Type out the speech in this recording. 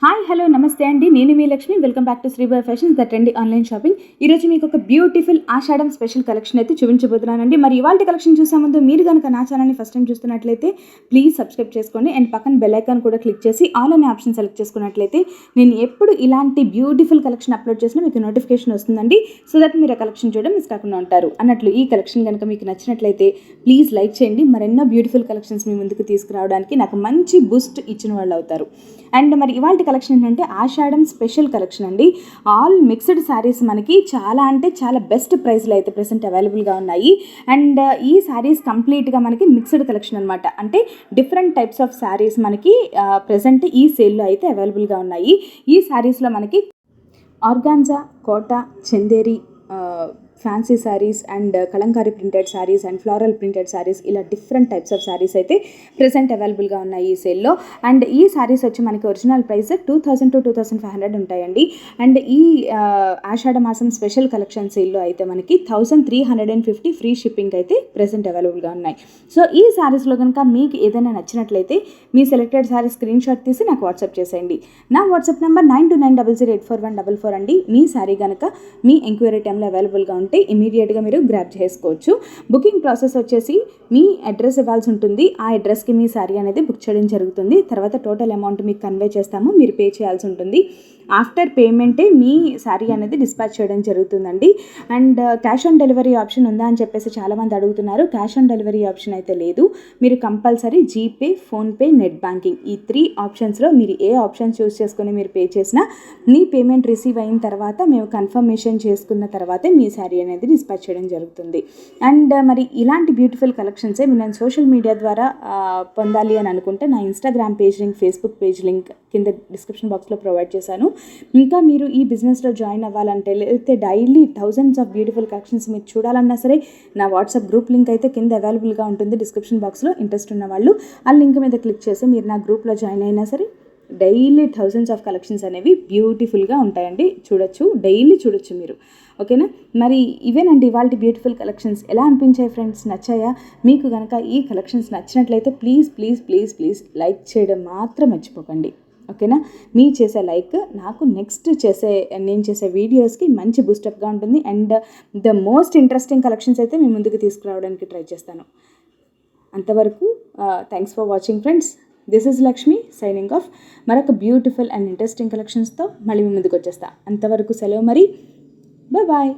Hi hello నమస్తే అండి, నేను మీ Lakshmi. Welcome back to Sribai fashions, the trendy online shopping. ఈరోజు మీకు ఒక బ్యూటిఫుల్ ఆషాఢం స్పెషల్ కలెక్షన్ అయితే చూపించబోతున్నానండి. మరి ఇవాళ కలెక్షన్ చూసే ముందు మీరు కనుక నా ఛానల్ని ఫస్ట్ టైం చూస్తున్నట్లయితే ప్లీజ్ సబ్స్క్రైబ్ చేసుకోండి అండ్ పక్కన బెల్ ఐకాన్ కూడా క్లిక్ చేసి ఆల్ అనే ఆప్షన్ సెలెక్ట్ చేసుకున్నట్లయితే నేను ఎప్పుడు ఇలాంటి బ్యూటిఫుల్ కలెక్షన్ అప్లోడ్ చేసినా మీకు నోటిఫికేషన్ వస్తుందండి. సో దట్ మీరు ఆ కలెక్షన్ చూడడం మిస్ కాకుండా ఉంటారు. అన్నట్లు ఈ కలెక్షన్ కనుక మీకు నచ్చినట్లయితే ప్లీజ్ లైక్ చేయండి. మరెన్నో బ్యూటిఫుల్ కలెక్షన్స్ మీ ముందుకు తీసుకురావడానికి నాకు మంచి బూస్ట్ ఇచ్చిన వాళ్ళు అవుతారు. అండ్ మరి ఇవాళ కలెక్షన్ ఏంటంటే ఆషాఢం స్పెషల్ కలెక్షన్ అండి. ఆల్ మిక్స్డ్ శారీస్ మనకి చాలా అంటే చాలా బెస్ట్ ప్రైస్లో అయితే ప్రెసెంట్ అవైలబుల్గా ఉన్నాయి. అండ్ ఈ శారీస్ కంప్లీట్గా మనకి మిక్స్డ్ కలెక్షన్ అనమాట. అంటే డిఫరెంట్ టైప్స్ ఆఫ్ శారీస్ మనకి ప్రెసెంట్ ఈ సేల్లో అయితే అవైలబుల్గా ఉన్నాయి. ఈ శారీస్లో మనకి organza, Kota, Chanderi, fancy saris and Kalamkari printed saris and floral printed saris, ఇలా డిఫరెంట్ టైప్స్ ఆఫ్ శారీస్ అయితే ప్రెసెంట్ అవైలబుల్గా ఉన్నాయి ఈ సేల్లో. అండ్ ఈ శారీస్ వచ్చి మనకి ఒరిజినల్ ప్రైస్ 2000 to 2500 ఉంటాయండి. అండ్ ఈ ఆషాఢ మాసం స్పెషల్ కలెక్షన్ సేల్లో అయితే మనకి 1350 ఫ్రీ షిప్పింగ్ అయితే ప్రెసెంట్ అవైలబుల్గా ఉన్నాయి. సో ఈ శారీస్లో కనుక మీకు ఏదైనా నచ్చినట్లయితే మీ సెలెక్టెడ్ శారీ స్క్రీన్ షాట్ తీసి నాకు వాట్సాప్ చేసేయండి. నా వాట్సాప్ నెంబర్ 9290084144 అండి. మీ శారీ కనుక మీ ఎంక్వైరీ టైంలో అవైలబుల్గా ఉంటే ఇమీడియట్గా మీరు గ్రాబ్ చేసుకోవచ్చు. బుకింగ్ ప్రాసెస్ వచ్చేసి మీ అడ్రస్ ఇవ్వాల్సి ఉంటుంది. ఆ అడ్రస్కి మీ శారీ అనేది బుక్ చేయడం జరుగుతుంది. తర్వాత టోటల్ అమౌంట్ మీకు కన్వే చేస్తాము, మీరు పే చేయాల్సి ఉంటుంది. ఆఫ్టర్ పేమెంటే మీ శారీ అనేది డిస్పాచ్ చేయడం జరుగుతుందండి. And cash on delivery option ఉందా అని చెప్పేసి చాలామంది అడుగుతున్నారు. క్యాష్ ఆన్ డెలివరీ ఆప్షన్ అయితే లేదు. మీరు compulsory GPay, PhonePe, net banking ఈ 3 ఆప్షన్స్లో మీరు ఏ ఆప్షన్ చూస్ చేసుకొని మీరు పే చేసినా మీ పేమెంట్ రిసీవ్ అయిన తర్వాత మేము కన్ఫర్మేషన్ చేసుకున్న తర్వాతే మీ శారీ అనేది డిస్పాచ్ చేయడం జరుగుతుంది. అండ్ మరి ఇలాంటి బ్యూటిఫుల్ కలెక్షన్సే నేను సోషల్ మీడియా ద్వారా పొందాలి అని అనుకుంటే నా Instagram page link, Facebook page link కింద డిస్క్రిప్షన్ బాక్స్లో ప్రొవైడ్ చేశాను. ఇంకా మీరు ఈ బిజినెస్లో జాయిన్ అవ్వాలంటే లేకపోతే daily thousands of beautiful collections మీరు చూడాలన్నా సరే నా వాట్సాప్ గ్రూప్ లింక్ అయితే కింద అవైలబుల్గా ఉంటుంది డిస్క్రిప్షన్ బాక్స్లో. ఇంట్రెస్ట్ ఉన్న వాళ్ళు ఆ లింక్ మీద క్లిక్ చేసి మీరు నా గ్రూప్లో జాయిన్ అయినా సరే డైలీ థౌజండ్స్ ఆఫ్ కలెక్షన్స్ అనేవి బ్యూటిఫుల్గా ఉంటాయండి. డైలీ చూడొచ్చు మీరు. ఓకేనా? మరి ఇవేనండి ఇవాళ బ్యూటిఫుల్ కలెక్షన్స్. ఎలా అనిపించాయి ఫ్రెండ్స్? నచ్చాయా? మీకు కనుక ఈ కలెక్షన్స్ నచ్చినట్లయితే please please please please like చేయడం మాత్రం మర్చిపోకండి. ఓకేనా? మీ చేసే లైక్ నాకు నేను చేసే వీడియోస్కి మంచి బూస్టప్గా ఉంటుంది. And the most interesting collections అయితే మీ ముందుకు తీసుకురావడానికి ట్రై చేస్తాను. అంతవరకు thanks for watching friends. This is Lakshmi signing off. మరొక బ్యూటిఫుల్ అండ్ ఇంట్రెస్టింగ్ కలెక్షన్స్తో మళ్ళీ మీ ముందుకు వచ్చేస్తా. అంతవరకు సెలవు మరి. బాయ్.